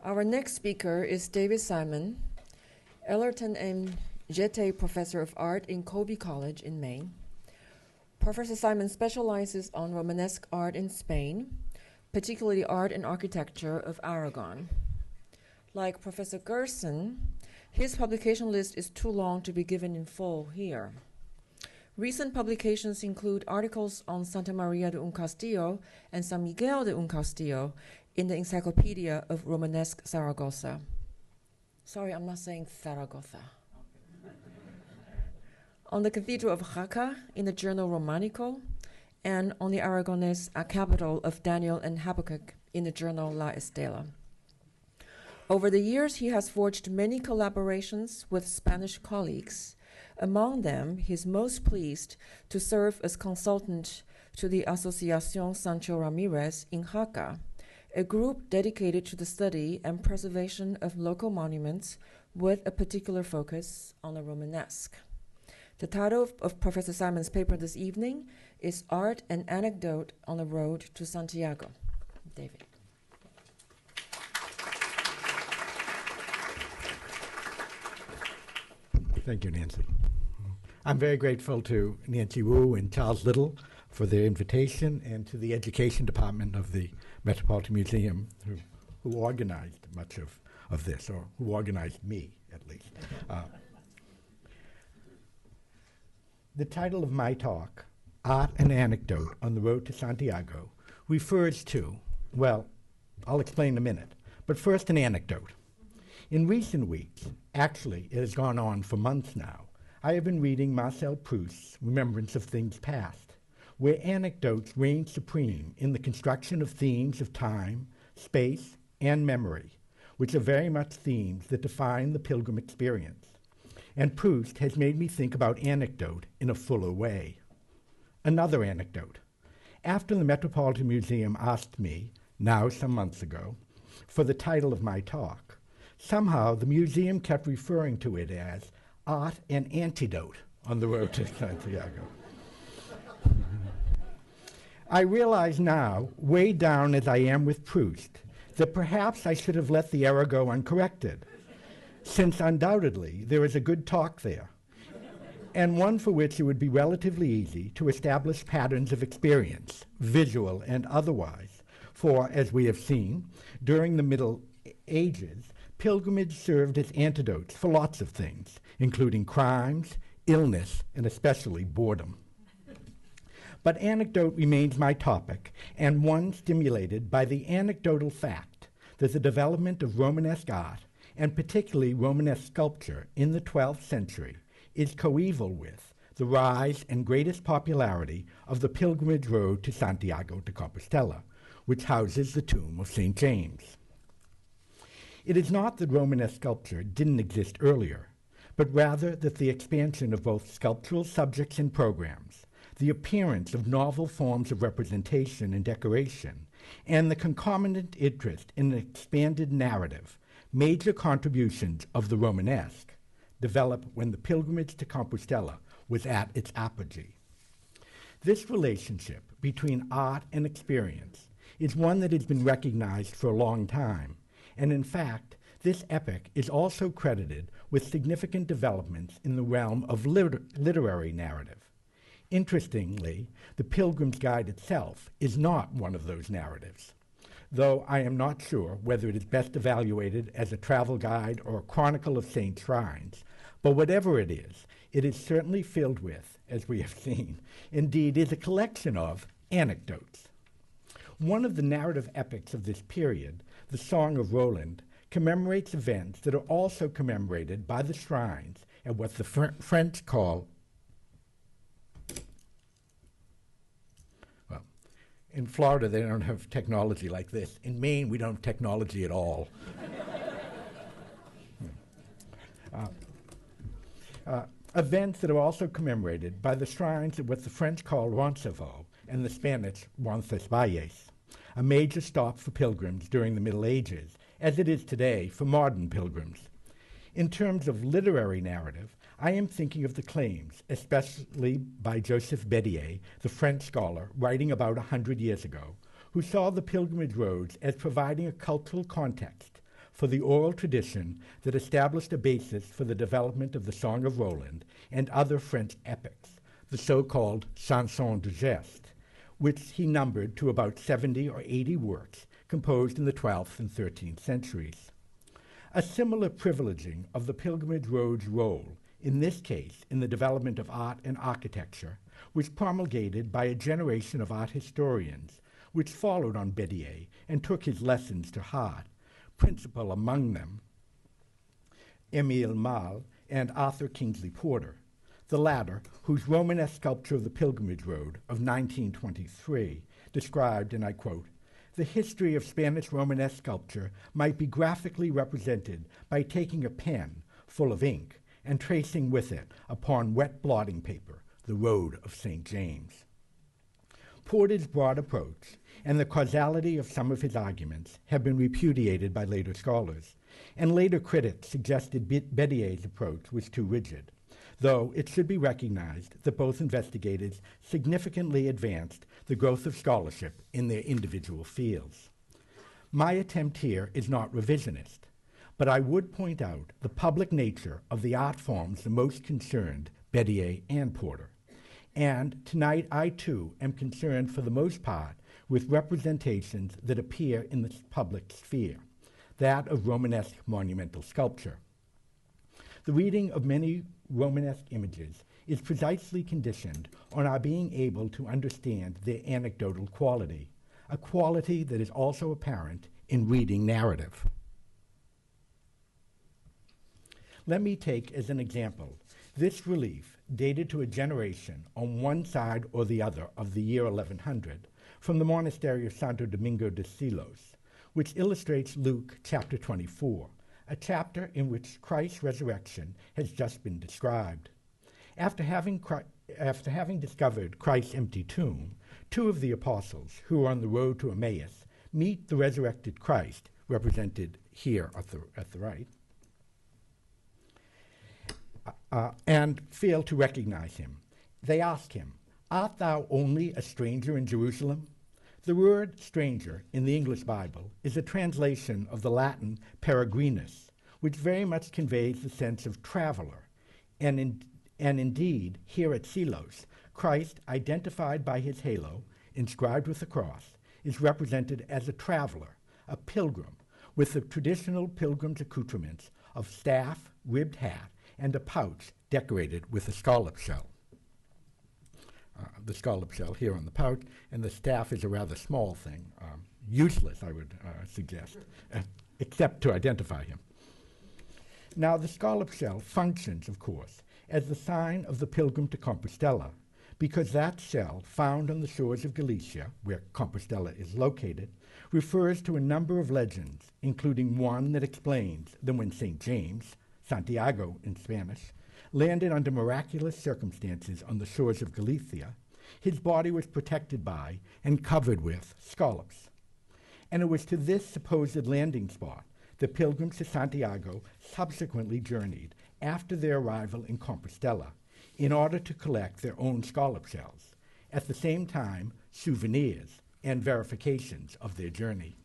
Our next speaker is David Simon, Ellerton and Jetté Professor of Art in Colby College in Maine. Professor Simon specializes on Romanesque art in Spain, particularly art and architecture of Aragon. Like Professor Gerson, his publication list is too long to be given in full here. Recent publications include articles on Santa Maria de un Castillo and San Miguel de un Castillo in the Encyclopedia of Romanesque Zaragoza. Sorry, I'm not saying Zaragoza. On the Cathedral of Jaca in the journal Romanico, and on the Aragonese capital of Daniel and Habakkuk in the journal La Estela. Over the years, he has forged many collaborations with Spanish colleagues. Among them, he is most pleased to serve as consultant to the Asociación Sancho Ramirez in Jaca, a group dedicated to the study and preservation of local monuments with a particular focus on the Romanesque. The title of Professor Simon's paper this evening is Art and Anecdote on the Road to Santiago. David. Thank you, Nancy. I'm very grateful to Nancy Wu and Charles Little for their invitation, and to the Education Department of the Metropolitan Museum who organized much of this, or who organized me, at least. The title of my talk, Art and Anecdote on the Road to Santiago, refers to, well, I'll explain in a minute, but first an anecdote. In recent weeks, actually it has gone on for months now, I have been reading Marcel Proust's Remembrance of Things Past, where anecdotes reign supreme in the construction of themes of time, space, and memory, which are very much themes that define the pilgrim experience. And Proust has made me think about anecdote in a fuller way. Another anecdote. After the Metropolitan Museum asked me, now some months ago, for the title of my talk, somehow the museum kept referring to it as Art and Antidote on the Road to Santiago. I realize now, weighed down as I am with Proust, that perhaps I should have let the error go uncorrected, since undoubtedly there is a good talk there, and one for which it would be relatively easy to establish patterns of experience, visual and otherwise, for, as we have seen, during the Middle Ages, pilgrimage served as antidotes for lots of things, including crimes, illness, and especially boredom. But anecdote remains my topic, and one stimulated by the anecdotal fact that the development of Romanesque art, and particularly Romanesque sculpture in the 12th century, is coeval with the rise and greatest popularity of the pilgrimage road to Santiago de Compostela, which houses the tomb of St. James. It is not that Romanesque sculpture didn't exist earlier, but rather that the expansion of both sculptural subjects and programs, the appearance of novel forms of representation and decoration, and the concomitant interest in an expanded narrative, major contributions of the Romanesque, developed when the pilgrimage to Compostela was at its apogee. This relationship between art and experience is one that has been recognized for a long time, and in fact, this epoch is also credited with significant developments in the realm of literary narrative. Interestingly, the Pilgrim's Guide itself is not one of those narratives, though I am not sure whether it is best evaluated as a travel guide or a chronicle of saint shrines, but whatever it is certainly filled with, as we have seen, indeed is a collection of anecdotes. One of the narrative epics of this period, the Song of Roland, commemorates events that are also commemorated by the shrines at what the French call, well, in Florida they don't have technology like this. In Maine we don't have technology at all. Events that are also commemorated by the shrines at what the French call Roncesvalles and the Spanish Roncesvalles, a major stop for pilgrims during the Middle Ages, as it is today for modern pilgrims. In terms of literary narrative, I am thinking of the claims, especially by Joseph Bédier, the French scholar writing about 100 years ago, who saw the pilgrimage roads as providing a cultural context for the oral tradition that established a basis for the development of the Song of Roland and other French epics, the so-called Chansons de Geste, which he numbered to about 70 or 80 works composed in the 12th and 13th centuries. A similar privileging of the pilgrimage road's role, in this case in the development of art and architecture, was promulgated by a generation of art historians which followed on Bédier and took his lessons to heart, principal among them Émile Malle and Arthur Kingsley Porter, the latter, whose Romanesque sculpture of the Pilgrimage Road of 1923 described, and I quote, "The history of Spanish Romanesque sculpture might be graphically represented by taking a pen full of ink and tracing with it upon wet blotting paper the road of St. James." Porter's broad approach and the causality of some of his arguments have been repudiated by later scholars, and later critics suggested Bédier's approach was too rigid, though it should be recognized that both investigators significantly advanced the growth of scholarship in their individual fields. My attempt here is not revisionist, but I would point out the public nature of the art forms the most concerned Bédier and Porter. And tonight I too am concerned for the most part with representations that appear in the public sphere, that of Romanesque monumental sculpture. The reading of many Romanesque images is precisely conditioned on our being able to understand their anecdotal quality, a quality that is also apparent in reading narrative. Let me take as an example this relief, dated to a generation on one side or the other of the year 1100, from the monastery of Santo Domingo de Silos, which illustrates Luke chapter 24, a chapter in which Christ's resurrection has just been described. After having discovered Christ's empty tomb, two of the apostles, who are on the road to Emmaus, meet the resurrected Christ, represented here at the right, and fail to recognize him. They ask him, "Art thou only a stranger in Jerusalem?" The word stranger in the English Bible is a translation of the Latin peregrinus, which very much conveys the sense of traveler. And indeed, here at Silos, Christ, identified by his halo, inscribed with the cross, is represented as a traveler, a pilgrim, with the traditional pilgrim's accoutrements of staff, ribbed hat, and a pouch decorated with a scallop shell. The scallop shell here on the pouch, and the staff is a rather small thing, useless, I would suggest, except to identify him. Now, the scallop shell functions, of course, as the sign of the pilgrim to Compostela, because that shell, found on the shores of Galicia, where Compostela is located, refers to a number of legends, including one that explains that when St. James, Santiago in Spanish, landed under miraculous circumstances on the shores of Galicia, his body was protected by and covered with scallops. And it was to this supposed landing spot that pilgrims to Santiago subsequently journeyed after their arrival in Compostela in order to collect their own scallop shells, at the same time souvenirs and verifications of their journey.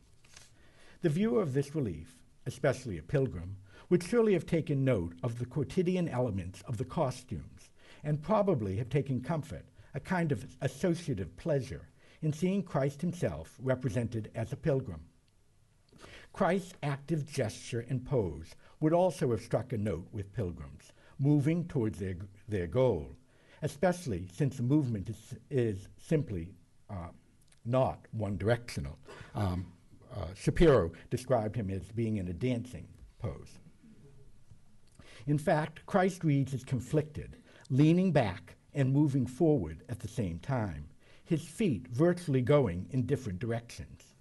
The viewer of this relief, especially a pilgrim, would surely have taken note of the quotidian elements of the costumes, and probably have taken comfort, a kind of associative pleasure, in seeing Christ himself represented as a pilgrim. Christ's active gesture and pose would also have struck a note with pilgrims, moving towards their goal, especially since the movement is simply not one-directional. Shapiro described him as being in a dancing pose. In fact, Christ reads as conflicted, leaning back and moving forward at the same time, his feet virtually going in different directions.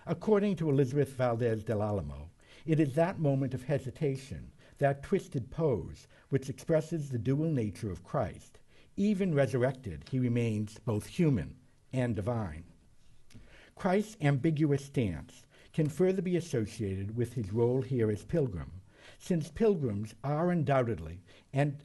According to Elizabeth Valdez del Alamo, it is that moment of hesitation, that twisted pose, which expresses the dual nature of Christ. Even resurrected, he remains both human and divine. Christ's ambiguous stance can further be associated with his role here as pilgrim, since pilgrims are undoubtedly and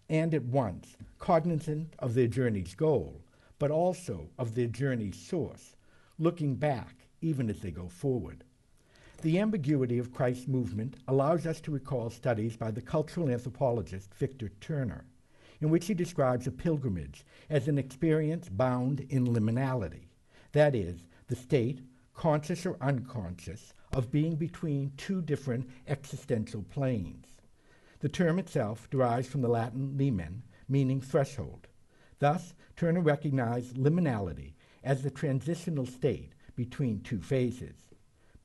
at once cognizant of their journey's goal, but also of their journey's source, looking back even as they go forward. The ambiguity of Christ's movement allows us to recall studies by the cultural anthropologist Victor Turner, in which he describes a pilgrimage as an experience bound in liminality, that is, the state, conscious or unconscious, of being between two different existential planes. The term itself derives from the Latin limen, meaning threshold. Thus, Turner recognized liminality as the transitional state between two phases.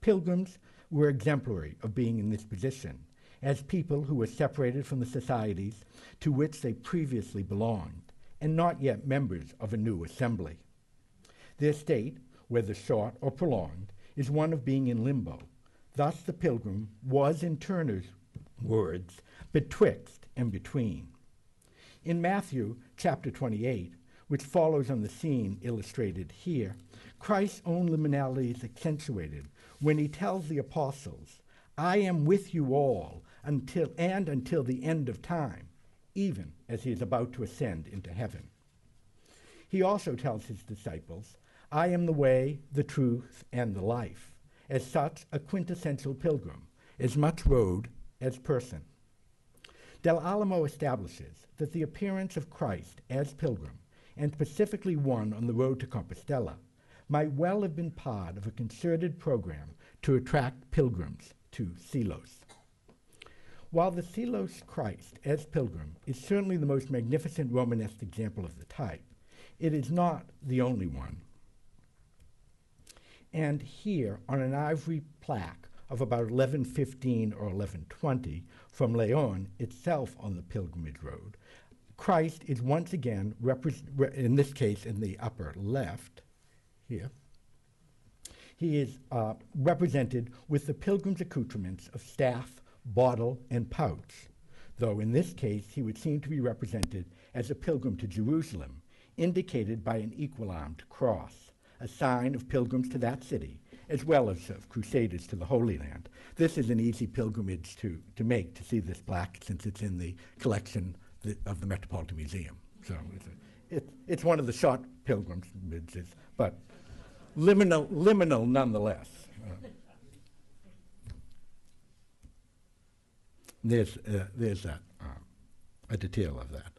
Pilgrims were exemplary of being in this position, as people who were separated from the societies to which they previously belonged, and not yet members of a new assembly. Their state, whether short or prolonged, is one of being in limbo. Thus the pilgrim was, in Turner's words, betwixt and between. In Matthew chapter 28, which follows on the scene illustrated here, Christ's own liminality is accentuated when he tells the apostles, "I am with you all until the end of time," even as he is about to ascend into heaven. He also tells his disciples, "I am the way, the truth, and the life." As such, a quintessential pilgrim, as much road as person. Del Alamo establishes that the appearance of Christ as pilgrim, and specifically one on the road to Compostela, might well have been part of a concerted program to attract pilgrims to Silos. While the Silos Christ as pilgrim is certainly the most magnificent Romanesque example of the type, it is not the only one. And here, on an ivory plaque of about 1115 or 1120 from Leon itself on the pilgrimage road, Christ is once again, in this case in the upper left, here, he is represented with the pilgrim's accoutrements of staff, bottle, and pouch, though in this case he would seem to be represented as a pilgrim to Jerusalem, indicated by an equal-armed cross, a sign of pilgrims to that city, as well as of crusaders to the Holy Land. This is an easy pilgrimage to make, to see this plaque, since it's in the collection of the Metropolitan Museum. So it's one of the short pilgrimages, but liminal nonetheless. There's that, a detail of that.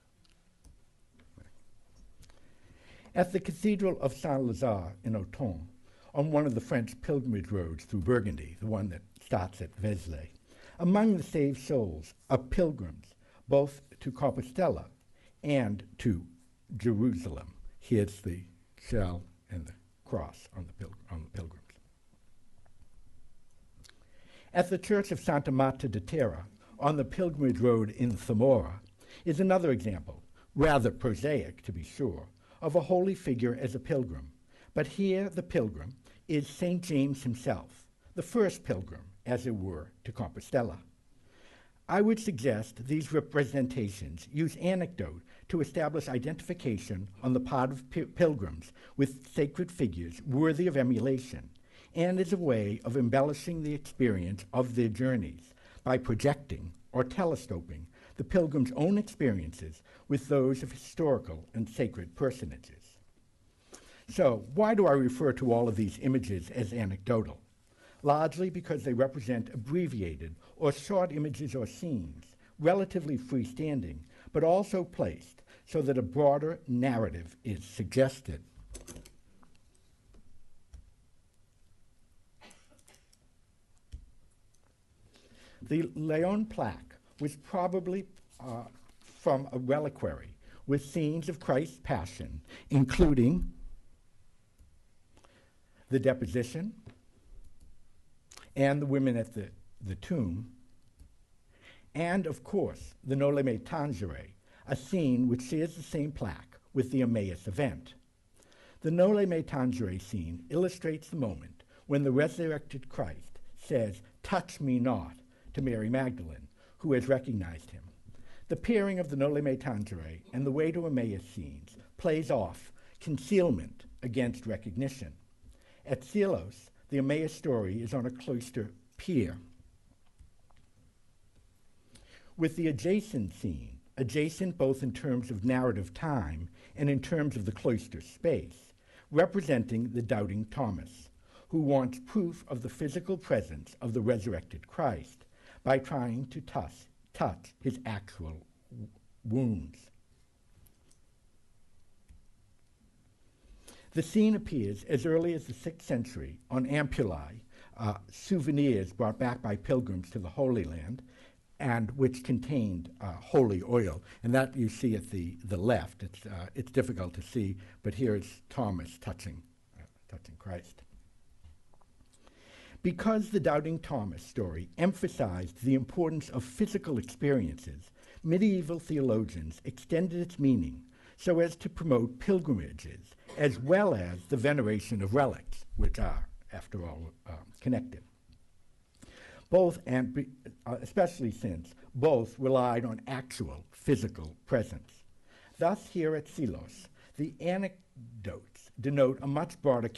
At the Cathedral of Saint-Lazare in Autun, on one of the French pilgrimage roads through Burgundy, the one that starts at Vézelay, among the saved souls are pilgrims, both to Compostela and to Jerusalem. Here's the shell and the cross on the pilgrims. At the Church of Santa Marta de Terra, on the pilgrimage road in Zamora, is another example, rather prosaic to be sure, of a holy figure as a pilgrim. But here the pilgrim is St. James himself, the first pilgrim, as it were, to Compostela. I would suggest these representations use anecdote to establish identification on the part of pilgrims with sacred figures worthy of emulation, and as a way of embellishing the experience of their journeys by projecting or telescoping the pilgrim's own experiences with those of historical and sacred personages. So, why do I refer to all of these images as anecdotal? Largely because they represent abbreviated or short images or scenes, relatively freestanding, but also placed so that a broader narrative is suggested. The Leon plaque was probably from a reliquary with scenes of Christ's passion, including the deposition and the women at the tomb, and of course the Noli Me Tangere, a scene which shares the same plaque with the Emmaus event. The Noli Me Tangere scene illustrates the moment when the resurrected Christ says, "Touch me not," to Mary Magdalene, who has recognized him. The pairing of the Noli Me Tangere and the way to Emmaus scenes plays off concealment against recognition. At Silos, the Emmaus story is on a cloister pier, with the adjacent scene, adjacent both in terms of narrative time and in terms of the cloister space, representing the doubting Thomas, who wants proof of the physical presence of the resurrected Christ by trying to touch his actual wounds. The scene appears as early as the 6th century on ampullae, souvenirs brought back by pilgrims to the Holy Land, and which contained holy oil. And that you see at the left. It's difficult to see, but here it's Thomas touching Christ. Because the Doubting Thomas story emphasized the importance of physical experiences, medieval theologians extended its meaning so as to promote pilgrimages as well as the veneration of relics, which are, after all, connected. Both, and especially since both relied on actual physical presence. Thus, here at Silos, the anecdotes denote a much broader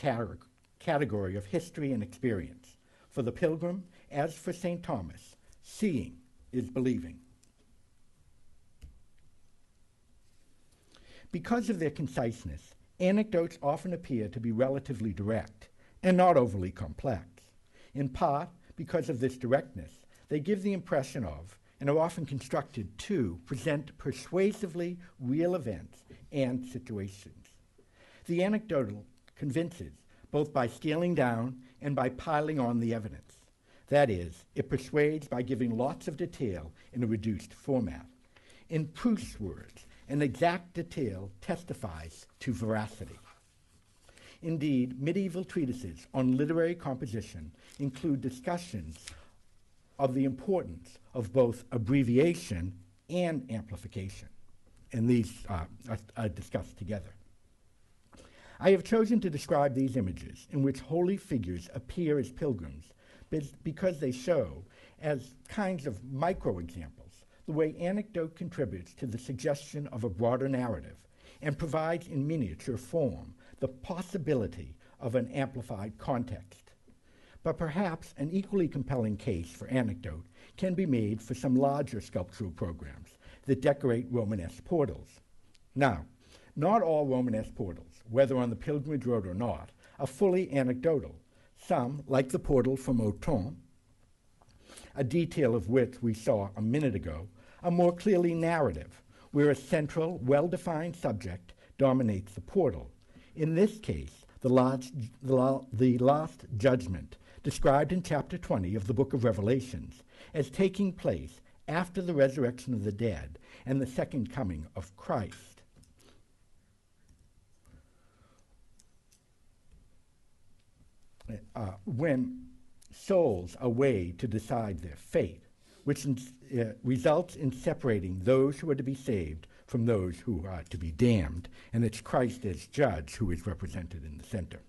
category of history and experience. For the pilgrim, as for St. Thomas, seeing is believing. Because of their conciseness, anecdotes often appear to be relatively direct and not overly complex. In part, because of this directness, they give the impression of, and are often constructed to, present persuasively real events and situations. The anecdotal convinces, both by scaling down and by piling on the evidence. That is, it persuades by giving lots of detail in a reduced format. In Proust's words, an exact detail testifies to veracity. Indeed, medieval treatises on literary composition include discussions of the importance of both abbreviation and amplification, and these are discussed together. I have chosen to describe these images in which holy figures appear as pilgrims because they show, as kinds of micro-examples, the way anecdote contributes to the suggestion of a broader narrative and provides in miniature form the possibility of an amplified context. But perhaps an equally compelling case for anecdote can be made for some larger sculptural programs that decorate Romanesque portals. Now, not all Romanesque portals, whether on the pilgrimage road or not, are fully anecdotal. Some, like the portal from Autun, a detail of which we saw a minute ago, are more clearly narrative, where a central, well-defined subject dominates the portal. In this case, the Last Judgement, described in chapter 20 of the book of Revelations, as taking place after the resurrection of the dead and the second coming of Christ. When souls are weighed to decide their fate, which results in separating those who are to be saved from those who are to be damned, and it's Christ as judge who is represented in the center.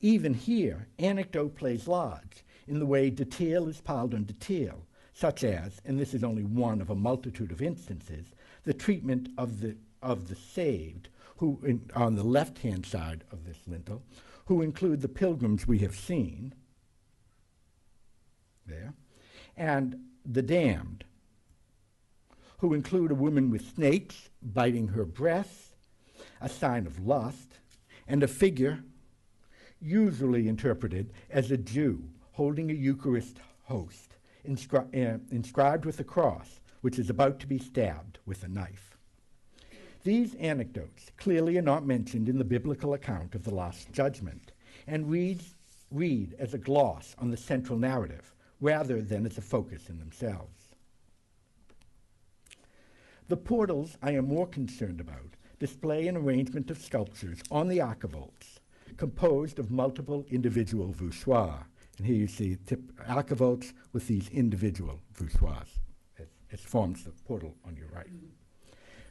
Even here, anecdote plays large in the way detail is piled on detail, such as, and this is only one of a multitude of instances, the treatment of the saved, who on the left-hand side of this lintel, who include the pilgrims we have seen, there, and the damned, who include a woman with snakes biting her breasts, a sign of lust, and a figure usually interpreted as a Jew holding a Eucharist host, inscribed with a cross, which is about to be stabbed with a knife. These anecdotes clearly are not mentioned in the biblical account of the Last Judgment, and read as a gloss on the central narrative, rather than as a focus in themselves. The portals I am more concerned about display an arrangement of sculptures on the archivolts, composed of multiple individual voussoirs. And here you see archivolts with these individual voussoirs, as forms the portal on your right.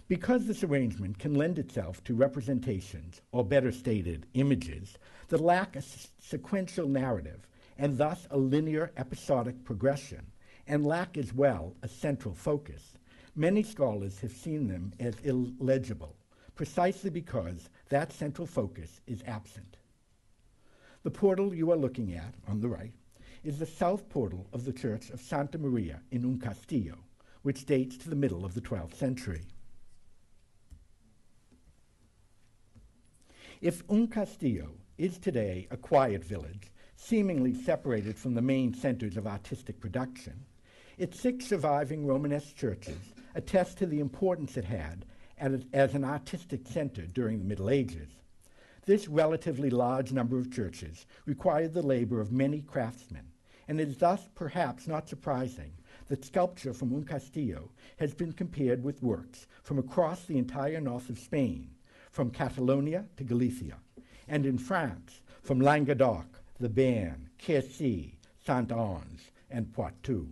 Because this arrangement can lend itself to representations, or better stated, images, that lack a sequential narrative, and thus a linear episodic progression, and lack as well a central focus, many scholars have seen them as illegible, precisely because that central focus is absent. The portal you are looking at, on the right, is the south portal of the church of Santa Maria in un Castillo, which dates to the middle of the 12th century. If un Castillo is today a quiet village, seemingly separated from the main centers of artistic production, its 6 surviving Romanesque churches attest to the importance it had as an artistic center during the Middle Ages. This relatively large number of churches required the labor of many craftsmen, and it is thus perhaps not surprising that sculpture from un Castillo has been compared with works from across the entire north of Spain, from Catalonia to Galicia, and in France, from Languedoc, the Béarn, Quercy, Saint-Ange, and Poitou.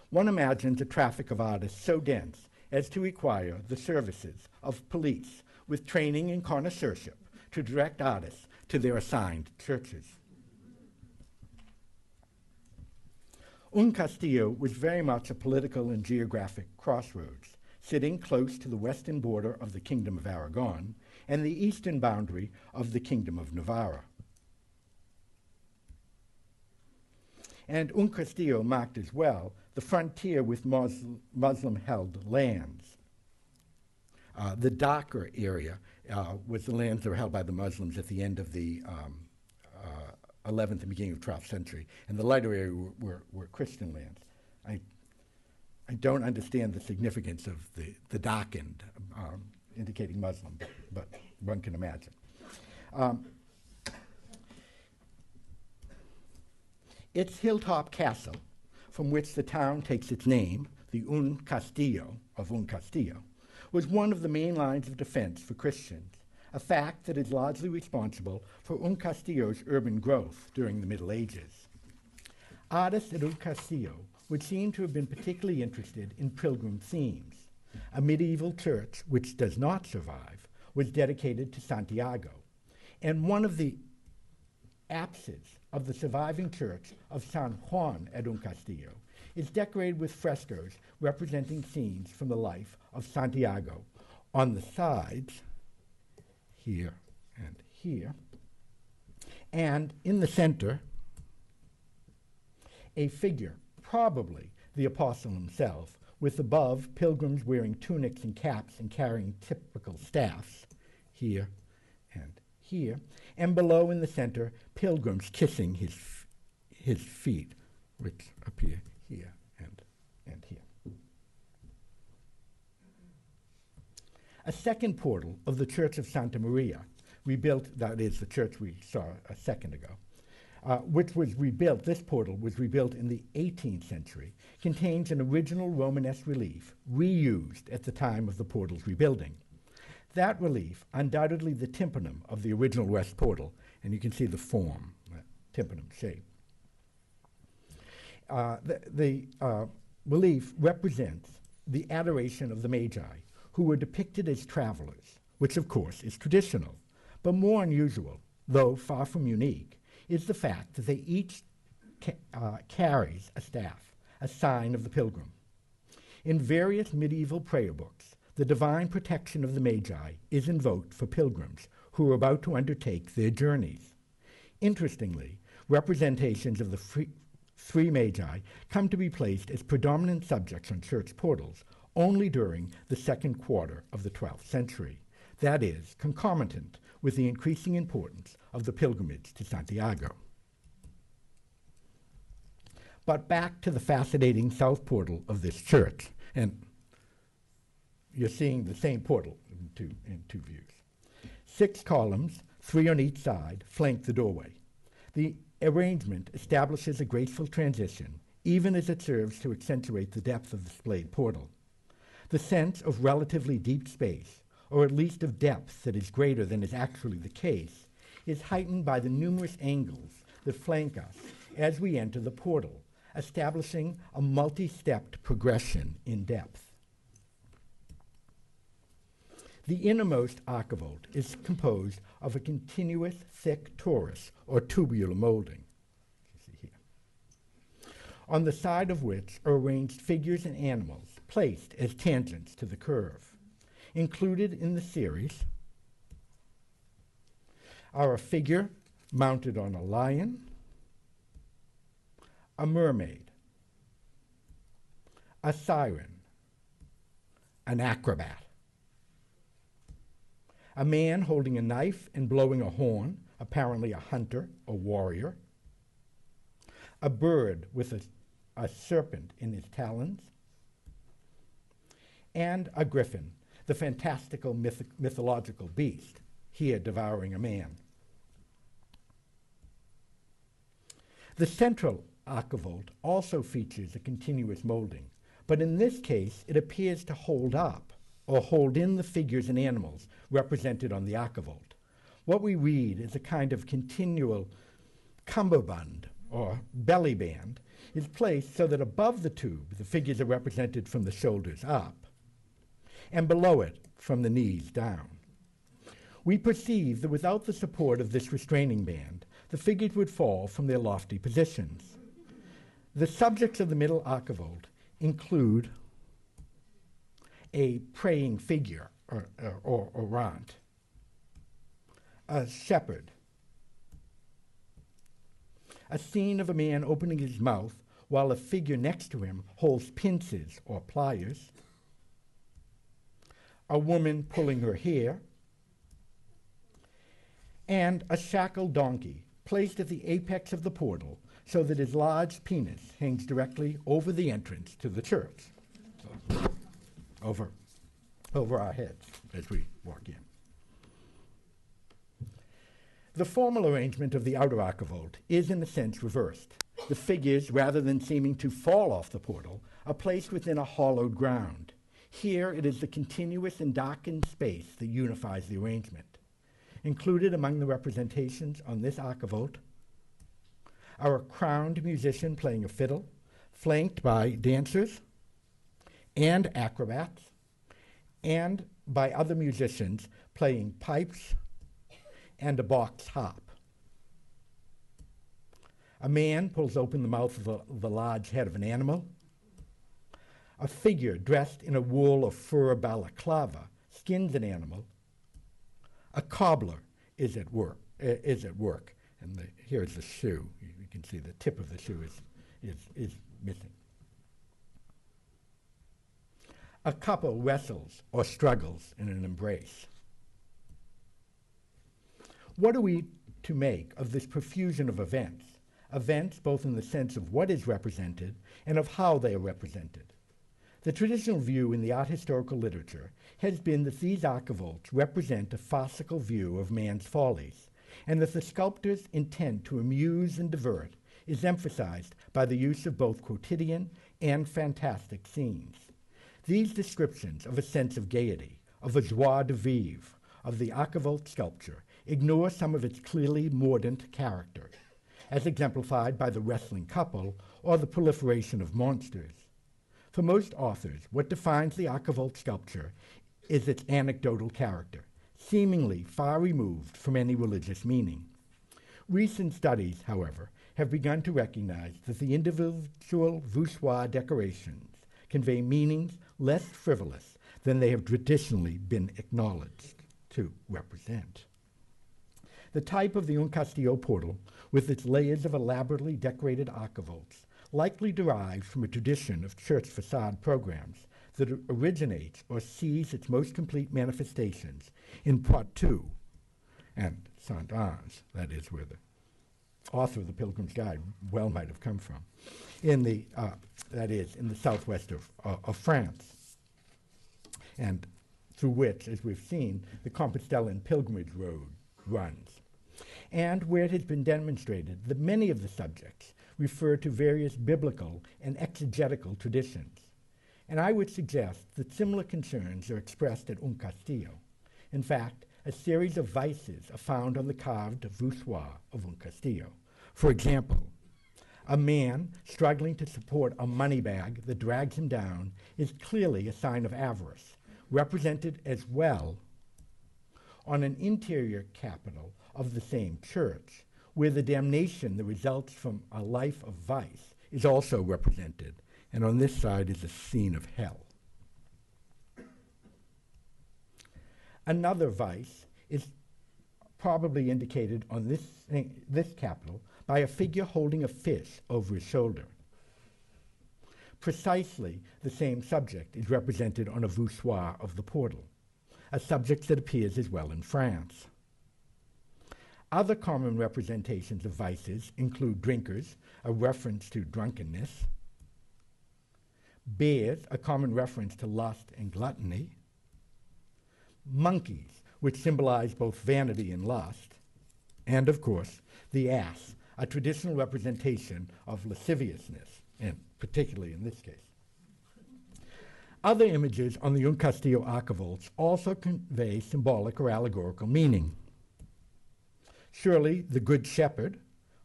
One imagines a traffic of artists so dense as to require the services of police with training in connoisseurship to direct artists to their assigned churches. Un Castillo was very much a political and geographic crossroads, sitting close to the western border of the Kingdom of Aragon and the eastern boundary of the Kingdom of Navarra. And Un Castillo marked as well the frontier with Muslim-held lands. The darker area was the lands that were held by the Muslims at the end of the 11th and beginning of 12th century, and the lighter area were Christian lands. I don't understand the significance of the darkened, indicating Muslim, but one can imagine. Its hilltop castle, from which the town takes its name, the Un Castillo of Un Castillo, was one of the main lines of defense for Christians, a fact that is largely responsible for Un Castillo's urban growth during the Middle Ages. Artists at Un Castillo would seem to have been particularly interested in pilgrim themes. A medieval church, which does not survive, was dedicated to Santiago, and one of the apses of the surviving church of San Juan at Un Castillo is decorated with frescoes representing scenes from the life of Santiago. On the sides, here and here, and in the center, a figure, probably the apostle himself, with above pilgrims wearing tunics and caps and carrying typical staffs, here and here, and below in the center, pilgrims kissing his feet, which appear here and here. A second portal of the Church of Santa Maria, rebuilt, that is the church we saw a second ago, which was rebuilt, this portal was rebuilt in the 18th century, contains an original Romanesque relief reused at the time of the portal's rebuilding. That relief, undoubtedly the tympanum of the original west portal, and you can see the form, tympanum shape. The relief represents the adoration of the Magi, who were depicted as travelers, which of course is traditional, but more unusual, though far from unique, is the fact that they each carries a staff, a sign of the pilgrim. In various medieval prayer books, the divine protection of the Magi is invoked for pilgrims who are about to undertake their journeys. Interestingly, representations of the three Magi come to be placed as predominant subjects on church portals only during the second quarter of the 12th century, that is, concomitant with the increasing importance of the pilgrimage to Santiago. But back to the fascinating south portal of this church, and you're seeing the same portal in two views. 6 columns, 3 on each side, flank the doorway. The arrangement establishes a graceful transition, even as it serves to accentuate the depth of the displayed portal. The sense of relatively deep space, or at least of depth that is greater than is actually the case, is heightened by the numerous angles that flank us as we enter the portal, establishing a multi-stepped progression in depth. The innermost archivolt is composed of a continuous thick torus, or tubular molding, you see here, on the side of which are arranged figures and animals placed as tangents to the curve. Included in the series are a figure mounted on a lion, a mermaid, a siren, an acrobat, a man holding a knife and blowing a horn, apparently a hunter or warrior, a bird with a serpent in his talons, and a griffin, the fantastical mythological beast, here devouring a man. The central archivolt also features a continuous molding, but in this case it appears to hold up or hold in the figures and animals represented on the archivolt. What we read is a kind of continual cummerbund or belly band is placed so that above the tube the figures are represented from the shoulders up, and below it from the knees down. We perceive that without the support of this restraining band, the figures would fall from their lofty positions. The subjects of the middle archivolt include a praying figure, or orant, a shepherd, a scene of a man opening his mouth while a figure next to him holds pincers or pliers, a woman pulling her hair, and a shackled donkey placed at the apex of the portal so that his large penis hangs directly over the entrance to the church, so over our heads as we walk in. The formal arrangement of the outer archivolt is in a sense reversed. The figures, rather than seeming to fall off the portal, are placed within a hollowed ground. Here it is the continuous and darkened space that unifies the arrangement. Included among the representations on this archivolt are a crowned musician playing a fiddle, flanked by dancers and acrobats, and by other musicians playing pipes and a box harp. A man pulls open the mouth of the large head of an animal. A figure dressed in a wool or fur balaclava skins an animal. A cobbler is at work, and here's the shoe. You can see the tip of the shoe is missing. A couple wrestles or struggles in an embrace. What are we to make of this profusion of events? Events both in the sense of what is represented and of how they are represented. The traditional view in the art historical literature has been that these archivolts represent a farcical view of man's follies, and that the sculptor's intent to amuse and divert is emphasized by the use of both quotidian and fantastic scenes. These descriptions of a sense of gaiety, of a joie de vivre, of the archivolt sculpture ignore some of its clearly mordant character, as exemplified by the wrestling couple or the proliferation of monsters. For most authors, what defines the archivolt sculpture is its anecdotal character, seemingly far removed from any religious meaning. Recent studies, however, have begun to recognize that the individual voussoirs decorations convey meanings less frivolous than they have traditionally been acknowledged to represent. The type of the Un Castillo portal, with its layers of elaborately decorated archivolts, likely derives from a tradition of church facade programs that originates or sees its most complete manifestations in Poitou and Santos, that is where the author of the Pilgrim's Guide well might have come from, that is, in the southwest of France, and through which, as we've seen, the Compostelan pilgrimage road runs, and where it has been demonstrated that many of the subjects refer to various biblical and exegetical traditions. And I would suggest that similar concerns are expressed at Un Castillo. In fact, a series of vices are found on the carved voussoirs of Un Castillo. For example, a man struggling to support a money bag that drags him down is clearly a sign of avarice, represented as well on an interior capital of the same church, where the damnation that results from a life of vice is also represented, and on this side is a scene of hell. Another vice is probably indicated on this capital by a figure holding a fish over his shoulder. Precisely the same subject is represented on a voussoir of the portal, a subject that appears as well in France. Other common representations of vices include drinkers, a reference to drunkenness, bears, a common reference to lust and gluttony, monkeys, which symbolize both vanity and lust, and, of course, the ass, a traditional representation of lasciviousness, and particularly in this case. Other images on the Un Castillo archivolts also convey symbolic or allegorical meaning. Surely the Good Shepherd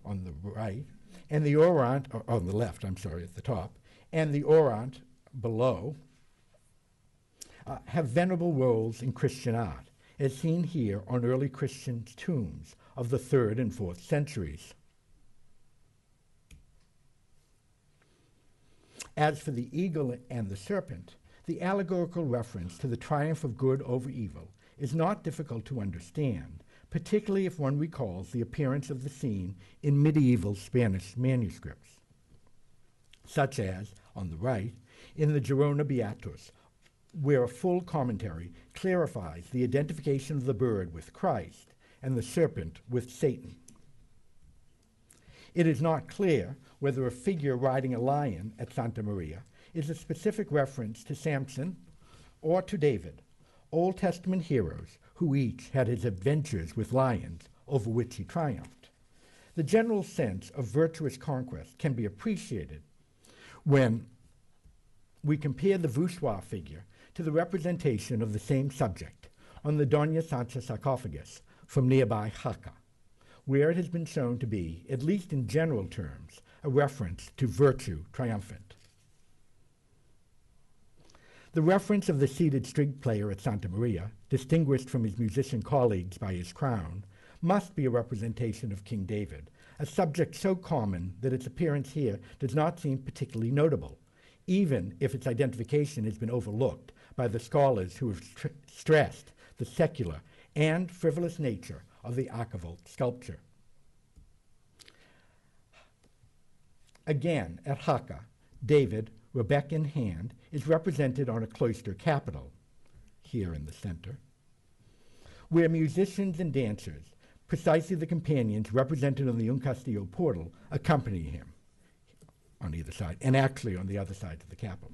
on the right, and the Orant, or on the left, I'm sorry, at the top, and the Orant below have venerable roles in Christian art, as seen here on early Christian tombs of the 3rd and 4th centuries. As for the eagle and the serpent, the allegorical reference to the triumph of good over evil is not difficult to understand, particularly if one recalls the appearance of the scene in medieval Spanish manuscripts, such as, on the right, in the Girona Beatus, where a full commentary clarifies the identification of the bird with Christ and the serpent with Satan. It is not clear whether a figure riding a lion at Santa Maria is a specific reference to Samson or to David, Old Testament heroes who each had his adventures with lions over which he triumphed. The general sense of virtuous conquest can be appreciated when we compare the voussoir figure to the representation of the same subject on the Doña Sancha sarcophagus from nearby Jaca, where it has been shown to be, at least in general terms, a reference to virtue triumphant. The reference of the seated string player at Santa Maria, distinguished from his musician colleagues by his crown, must be a representation of King David, a subject so common that its appearance here does not seem particularly notable, even if its identification has been overlooked by the scholars who have stressed the secular and frivolous nature of the archivolt sculpture. Again, at Jaca, David, rebec in hand, is represented on a cloister capital, here in the center, where musicians and dancers, precisely the companions represented on the Un Castillo portal, accompany him on either side, and actually on the other side of the capital.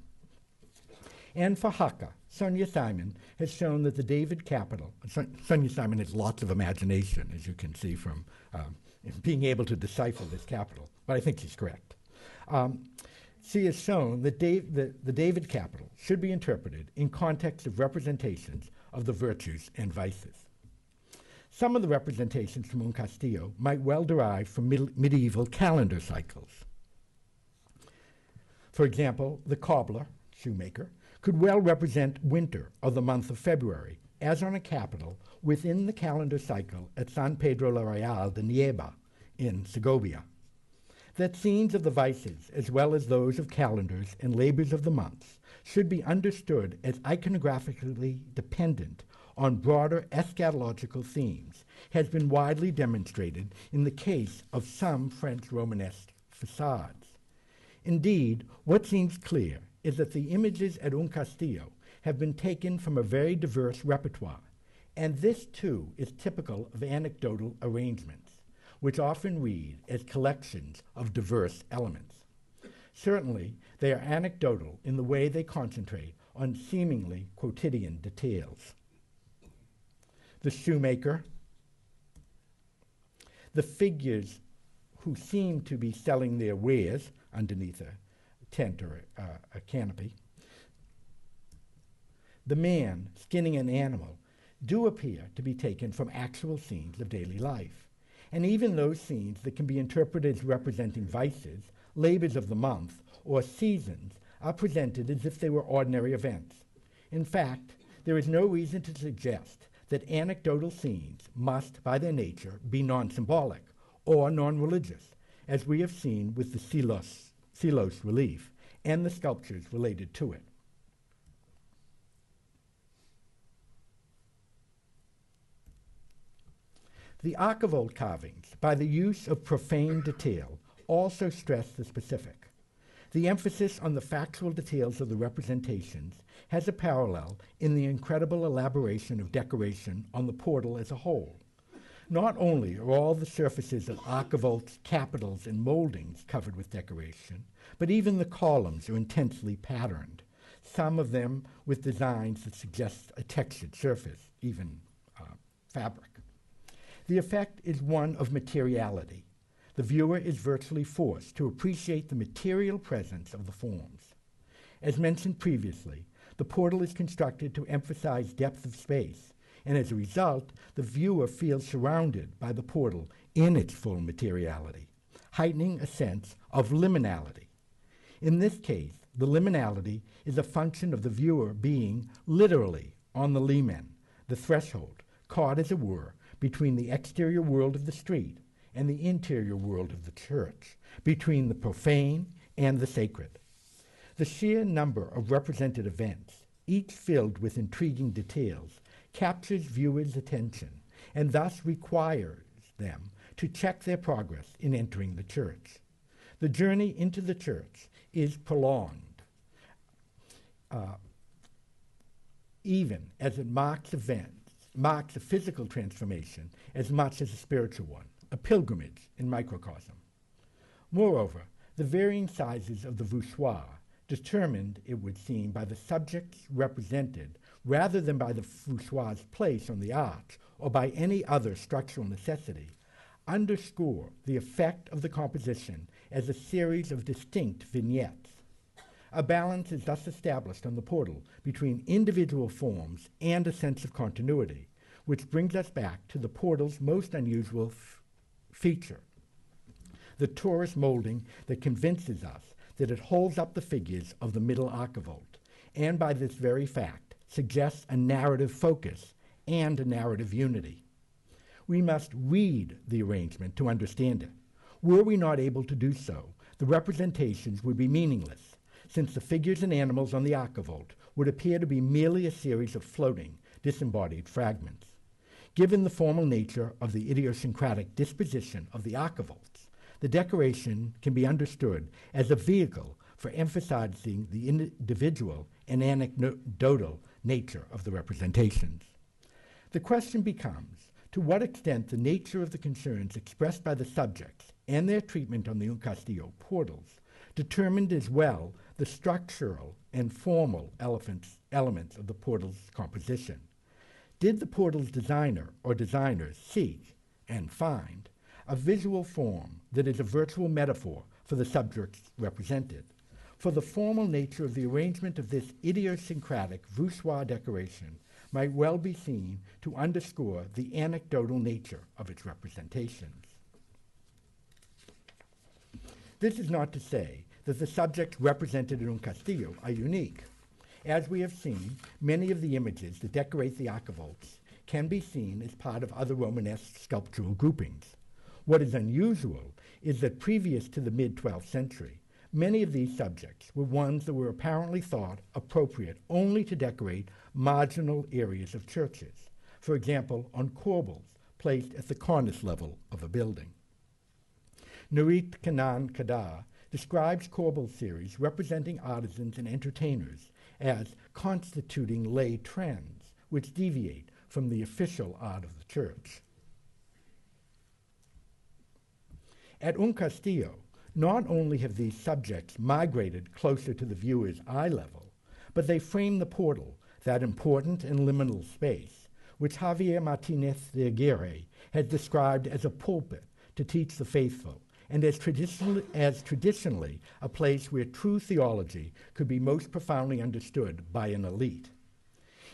And for Jaca, Sonia Simon has shown that the David capital, Sonia Simon has lots of imagination, as you can see from being able to decipher this capital, but I think she's correct. She has shown that the David capital should be interpreted in context of representations of the virtues and vices. Some of the representations from Un Castillo might well derive from medieval calendar cycles. For example, the cobbler, shoemaker, could well represent winter or the month of February, as on a capital within the calendar cycle at San Pedro la Real de Nieva in Segovia. That scenes of the vices, as well as those of calendars and labors of the months, should be understood as iconographically dependent on broader eschatological themes has been widely demonstrated in the case of some French Romanesque facades. Indeed, what seems clear is that the images at Un Castillo have been taken from a very diverse repertoire, and this too is typical of anecdotal arrangements, which often read as collections of diverse elements. Certainly, they are anecdotal in the way they concentrate on seemingly quotidian details. The shoemaker, the figures who seem to be selling their wares underneath a tent or a canopy, the man skinning an animal, do appear to be taken from actual scenes of daily life. And even those scenes that can be interpreted as representing vices, labors of the month, or seasons are presented as if they were ordinary events. In fact, there is no reason to suggest that anecdotal scenes must, by their nature, be non-symbolic or non-religious, as we have seen with the Silos relief and the sculptures related to it. The archivolt carvings, by the use of profane detail, also stress the specific. The emphasis on the factual details of the representations has a parallel in the incredible elaboration of decoration on the portal as a whole. Not only are all the surfaces of archivolts, capitals, and moldings covered with decoration, but even the columns are intensely patterned, some of them with designs that suggest a textured surface, even fabric. The effect is one of materiality. The viewer is virtually forced to appreciate the material presence of the forms. As mentioned previously, the portal is constructed to emphasize depth of space, and as a result, the viewer feels surrounded by the portal in its full materiality, heightening a sense of liminality. In this case, the liminality is a function of the viewer being literally on the limen, the threshold, caught as it were between the exterior world of the street and the interior world of the church, between the profane and the sacred. The sheer number of represented events, each filled with intriguing details, captures viewers' attention and thus requires them to check their progress in entering the church. The journey into the church is prolonged, even as it marks a physical transformation as much as a spiritual one, a pilgrimage in microcosm. Moreover, the varying sizes of the voussoir, determined, it would seem, by the subjects represented rather than by the voussoir's place on the arch or by any other structural necessity, underscore the effect of the composition as a series of distinct vignettes. A balance is thus established on the portal between individual forms and a sense of continuity, which brings us back to the portal's most unusual feature, the torus molding that convinces us that it holds up the figures of the middle archivolt, and by this very fact suggests a narrative focus and a narrative unity. We must read the arrangement to understand it. Were we not able to do so, the representations would be meaningless, since the figures and animals on the archivolt would appear to be merely a series of floating, disembodied fragments. Given the formal nature of the idiosyncratic disposition of the archivolts, the decoration can be understood as a vehicle for emphasizing the individual and anecdotal nature of the representations. The question becomes, to what extent the nature of the concerns expressed by the subjects and their treatment on the Un Castillo portals determined as well the structural and formal elements of the portal's composition. Did the portal's designer or designers seek and find a visual form that is a virtual metaphor for the subjects represented? For the formal nature of the arrangement of this idiosyncratic voussoir decoration might well be seen to underscore the anecdotal nature of its representations. This is not to say that the subjects represented in Un Castillo are unique. As we have seen, many of the images that decorate the archivolts can be seen as part of other Romanesque sculptural groupings. What is unusual is that previous to the mid-12th century, many of these subjects were ones that were apparently thought appropriate only to decorate marginal areas of churches, for example, on corbels placed at the cornice level of a building. Nurit Kanan Kadar describes corbel series representing artisans and entertainers as constituting lay trends which deviate from the official art of the church. At Un Castillo, not only have these subjects migrated closer to the viewer's eye level, but they frame the portal, that important and liminal space, which Javier Martinez de Aguirre has described as a pulpit to teach the faithful, and as traditionally a place where true theology could be most profoundly understood by an elite.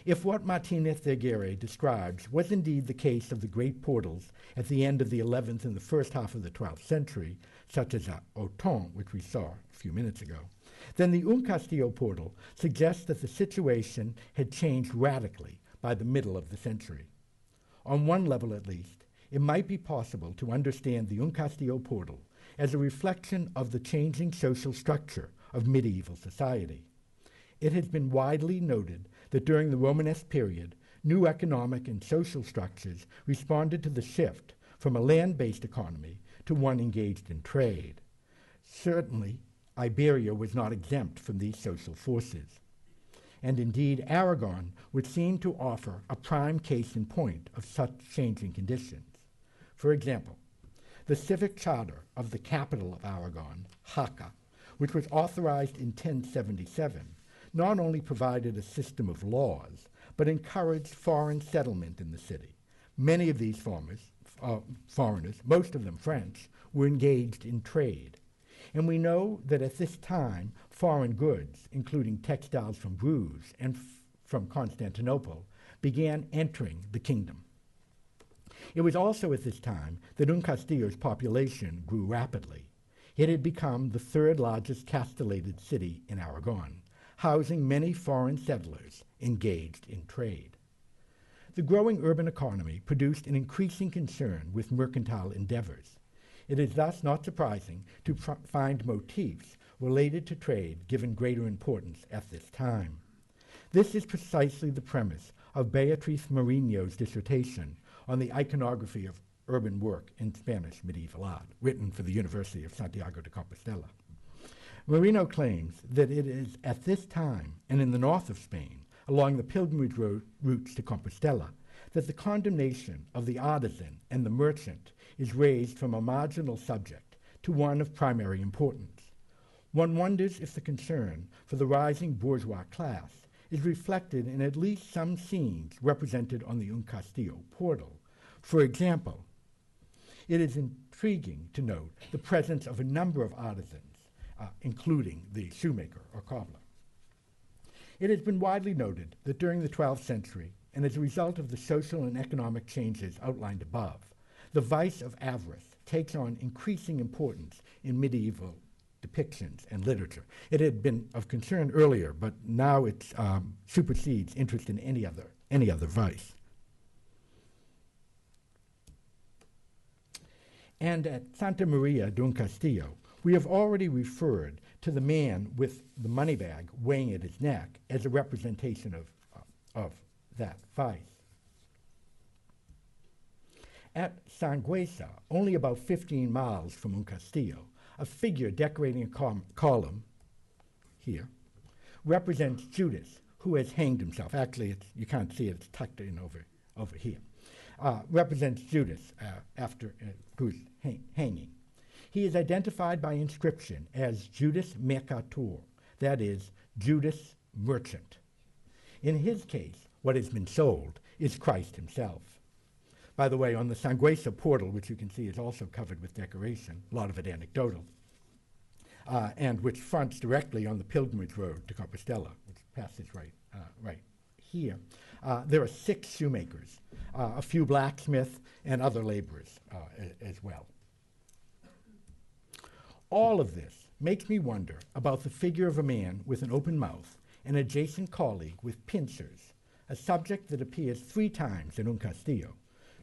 If what Martinez de Aguirre describes was indeed the case of the great portals at the end of the 11th and the first half of the 12th century, such as at Auton, which we saw a few minutes ago, then the Un Castillo portal suggests that the situation had changed radically by the middle of the century. On one level at least, it might be possible to understand the Un Castillo portal as a reflection of the changing social structure of medieval society. It has been widely noted that during the Romanesque period, new economic and social structures responded to the shift from a land-based economy to one engaged in trade. Certainly, Iberia was not exempt from these social forces. And indeed, Aragon would seem to offer a prime case in point of such changing conditions. For example, the civic charter of the capital of Aragon, Jaca, which was authorized in 1077, not only provided a system of laws, but encouraged foreign settlement in the city. Many of these foreigners, most of them French, were engaged in trade. And we know that at this time, foreign goods, including textiles from Bruges and from Constantinople, began entering the kingdom. It was also at this time that Castillo's population grew rapidly. It had become the third largest castellated city in Aragon, housing many foreign settlers engaged in trade. The growing urban economy produced an increasing concern with mercantile endeavors. It is thus not surprising to find motifs related to trade given greater importance at this time. This is precisely the premise of Beatriz Mariño's dissertation on the iconography of urban work in Spanish medieval art, written for the University of Santiago de Compostela. Mariño claims that it is at this time, and in the north of Spain, along the pilgrimage routes to Compostela, that the condemnation of the artisan and the merchant is raised from a marginal subject to one of primary importance. One wonders if the concern for the rising bourgeois class is reflected in at least some scenes represented on the Castillo portal. For example, it is intriguing to note the presence of a number of artisans, including the shoemaker or cobbler. It has been widely noted that during the 12th century, and as a result of the social and economic changes outlined above, the vice of avarice takes on increasing importance in medieval depictions and literature. It had been of concern earlier, but now it supersedes interest in any other vice. And at Santa Maria de Castillo, we have already referred to the man with the money bag weighing at his neck as a representation of that vice. At Sangüesa, only about 15 miles from Castillo, a figure decorating a column here represents Judas, who has hanged himself. Actually, you can't see it, it's tucked in over here. Represents Judas who's hanging. He is identified by inscription as Judas Mercator, that is, Judas Merchant. In his case, what has been sold is Christ himself. By the way, on the Sangüesa portal, which you can see is also covered with decoration, a lot of it anecdotal, and which fronts directly on the pilgrimage road to Compostela, which passes right here. There are 6 shoemakers, a few blacksmiths, and other laborers as well. All of this makes me wonder about the figure of a man with an open mouth, an adjacent colleague with pincers, a subject that appears 3 times in Castillo,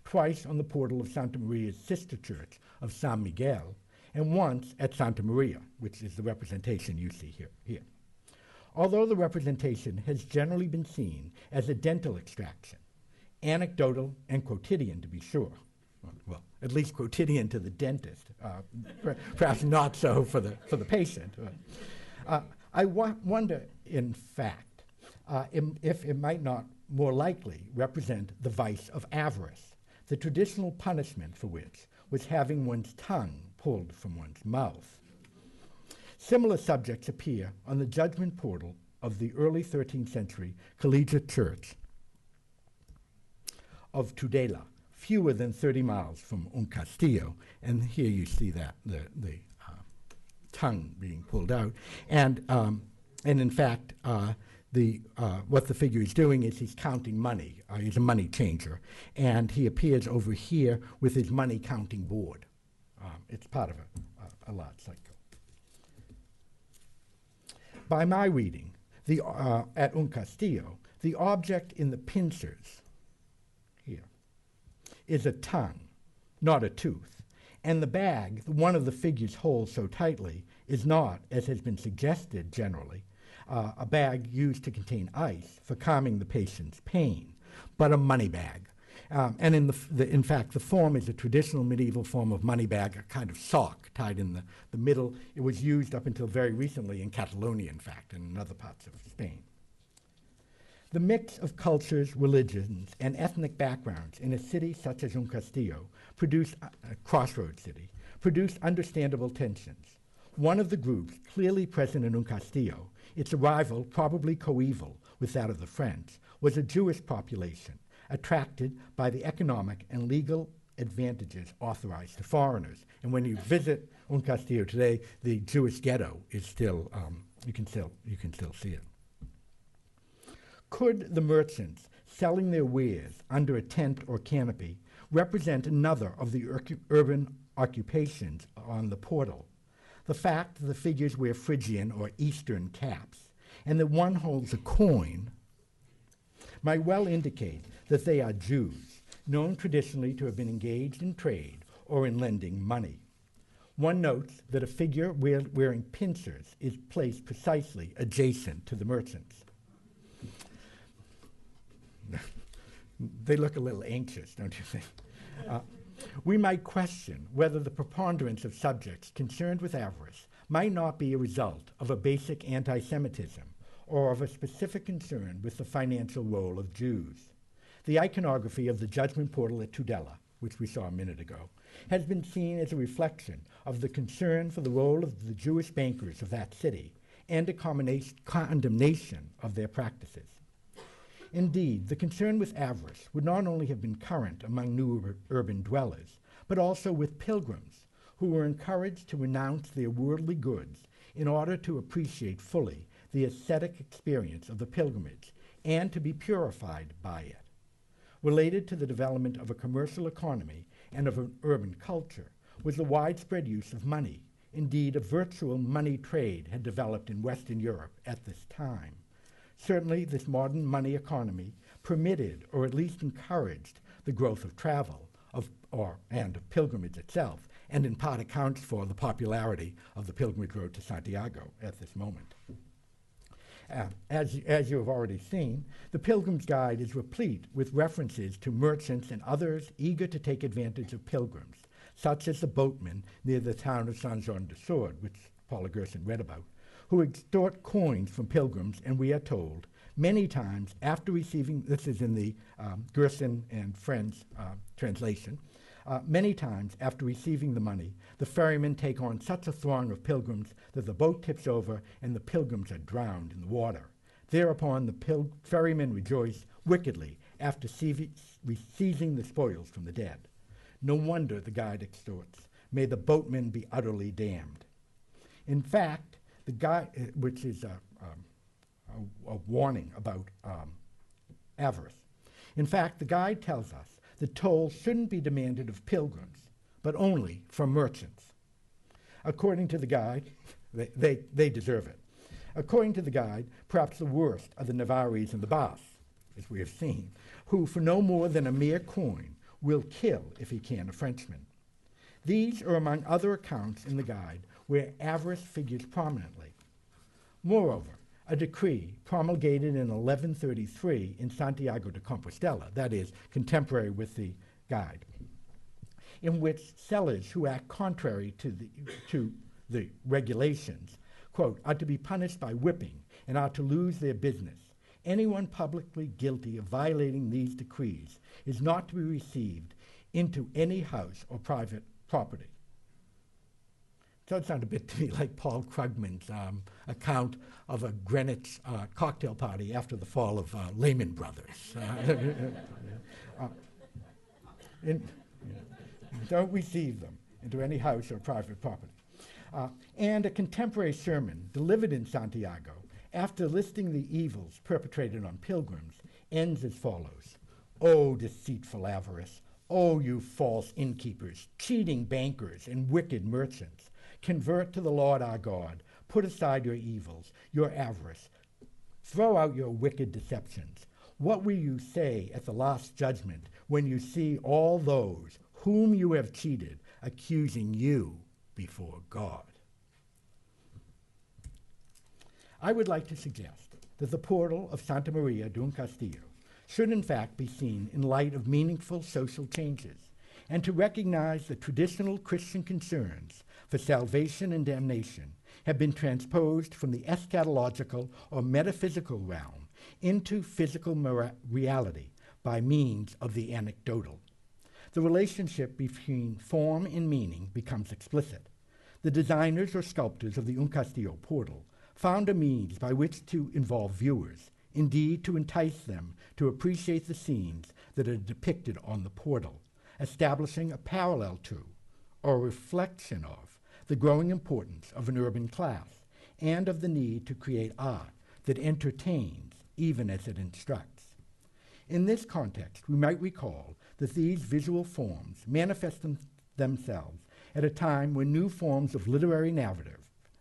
twice on the portal of Santa Maria's sister church of San Miguel, and once at Santa Maria, which is the representation you see here. Although the representation has generally been seen as a dental extraction, anecdotal and quotidian to be sure, well, at least quotidian to the dentist, perhaps not so for the patient. I wonder, in fact, if it might not more likely represent the vice of avarice, the traditional punishment for which was having one's tongue pulled from one's mouth. Similar subjects appear on the judgment portal of the early 13th century collegiate church of Tudela, fewer than 30 miles from Castillo. And here you see that, the tongue being pulled out. And in fact, what the figure is doing is he's counting money. He's a money changer. And he appears over here with his money counting board. It's part of a large cycle. By my reading, at Castillo, the object in the pincers here is a tongue, not a tooth. And the bag, one of the figures holds so tightly, is not, as has been suggested generally, a bag used to contain ice for calming the patient's pain, but a money bag. And in fact, the form is a traditional medieval form of money bag, a kind of sock tied in the middle. It was used up until very recently in Catalonia, in fact, and in other parts of Spain. The mix of cultures, religions, and ethnic backgrounds in a city such as Castillo a crossroads city, produced understandable tensions. One of the groups clearly present in Castillo, its arrival probably coeval with that of the French, was a Jewish population attracted by the economic and legal advantages authorized to foreigners. And when you visit Castillo today, the Jewish ghetto is still, you can still see it. Could the merchants selling their wares under a tent or canopy represent another of the urban occupations on the portal? The fact that the figures wear Phrygian or Eastern caps and that one holds a coin might well indicate that they are Jews, known traditionally to have been engaged in trade or in lending money. One notes that a figure wearing pincers is placed precisely adjacent to the merchants. They look a little anxious, don't you think? We might question whether the preponderance of subjects concerned with avarice might not be a result of a basic anti-Semitism or of a specific concern with the financial role of Jews. The iconography of the judgment portal at Tudela, which we saw a minute ago, has been seen as a reflection of the concern for the role of the Jewish bankers of that city and a condemnation of their practices. Indeed, the concern with avarice would not only have been current among new urban dwellers, but also with pilgrims who were encouraged to renounce their worldly goods in order to appreciate fully the ascetic experience of the pilgrimage and to be purified by it. Related to the development of a commercial economy and of an urban culture was the widespread use of money. Indeed, a virtual money trade had developed in Western Europe at this time. Certainly, this modern money economy permitted, or at least encouraged, the growth of travel and of pilgrimage itself, and in part accounts for the popularity of the pilgrimage road to Santiago at this moment. As you have already seen, the Pilgrim's Guide is replete with references to merchants and others eager to take advantage of pilgrims, such as the boatmen near the town of Saint-Jean-de-Sord, which Paula Gerson read about, who extort coins from pilgrims, and we are told, many times after receiving, this is in the Gerson and Friends translation, many times after receiving the money, the ferrymen take on such a throng of pilgrims that the boat tips over and the pilgrims are drowned in the water. Thereupon the ferrymen rejoice wickedly after seizing the spoils from the dead. No wonder the guide extorts, "May the boatmen be utterly damned." In fact, the guide, which is a warning about avarice. In fact, the guide tells us that tolls shouldn't be demanded of pilgrims, but only from merchants. According to the guide, they deserve it. According to the guide, perhaps the worst are the Navarrese and the Basques, as we have seen, who for no more than a mere coin will kill, if he can, a Frenchman. These are among other accounts in the guide where avarice figures prominently. Moreover, a decree promulgated in 1133 in Santiago de Compostela, that is, contemporary with the guide, in which sellers who act contrary to the regulations, quote, are to be punished by whipping and are to lose their business. Anyone publicly guilty of violating these decrees is not to be received into any house or private property. So it sounds a bit to me like Paul Krugman's account of a Greenwich cocktail party after the fall of Lehman Brothers. Don't receive them into any house or private property. And a contemporary sermon delivered in Santiago after listing the evils perpetrated on pilgrims ends as follows. "O deceitful avarice, O you false innkeepers, cheating bankers, and wicked merchants, convert to the Lord our God, put aside your evils, your avarice, throw out your wicked deceptions. What will you say at the last judgment when you see all those whom you have cheated accusing you before God?" I would like to suggest that the portal of Santa Maria de Castillo should in fact be seen in light of meaningful social changes, and to recognize the traditional Christian concerns for salvation and damnation have been transposed from the eschatological or metaphysical realm into physical reality by means of the anecdotal. The relationship between form and meaning becomes explicit. The designers or sculptors of the Un Castillo portal found a means by which to involve viewers, indeed to entice them to appreciate the scenes that are depicted on the portal, establishing a parallel to, or a reflection of, the growing importance of an urban class and of the need to create art that entertains even as it instructs. In this context, we might recall that these visual forms manifest themselves at a time when new forms of literary narrative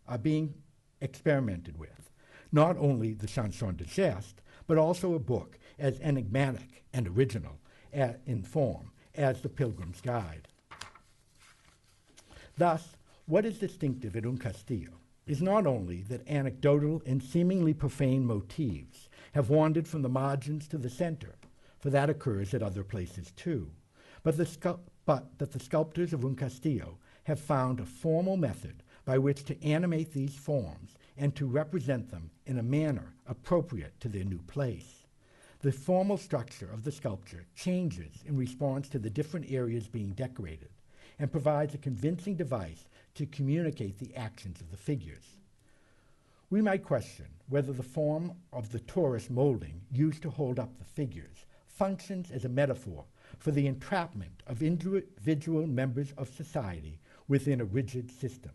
are being experimented with, not only the chanson de geste, but also a book as enigmatic and original in form as The Pilgrim's Guide. Thus, what is distinctive at Un Castillo is not only that anecdotal and seemingly profane motifs have wandered from the margins to the center, for that occurs at other places too, but that the sculptors of Un Castillo have found a formal method by which to animate these forms and to represent them in a manner appropriate to their new place. The formal structure of the sculpture changes in response to the different areas being decorated and provides a convincing device to communicate the actions of the figures. We might question whether the form of the torus molding used to hold up the figures functions as a metaphor for the entrapment of individual members of society within a rigid system,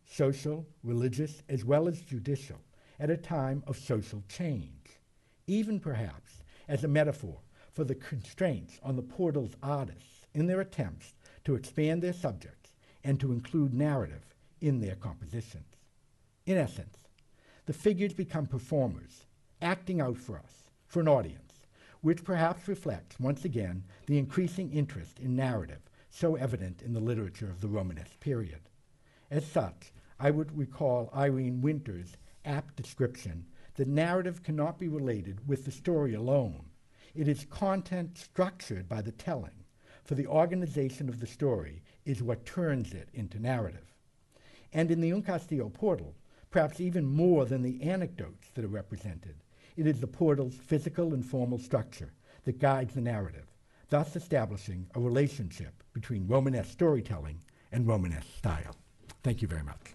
social, religious, as well as judicial, at a time of social change, even perhaps as a metaphor for the constraints on the portal's artists in their attempts to expand their subjects and to include narrative in their compositions. In essence, the figures become performers, acting out for us, for an audience, which perhaps reflects, once again, the increasing interest in narrative so evident in the literature of the Romanesque period. As such, I would recall Irene Winter's apt description that narrative cannot be related with the story alone. It is content structured by the telling, for the organization of the story is what turns it into narrative. And in the Un Castillo portal, perhaps even more than the anecdotes that are represented, it is the portal's physical and formal structure that guides the narrative, thus establishing a relationship between Romanesque storytelling and Romanesque style. Thank you very much.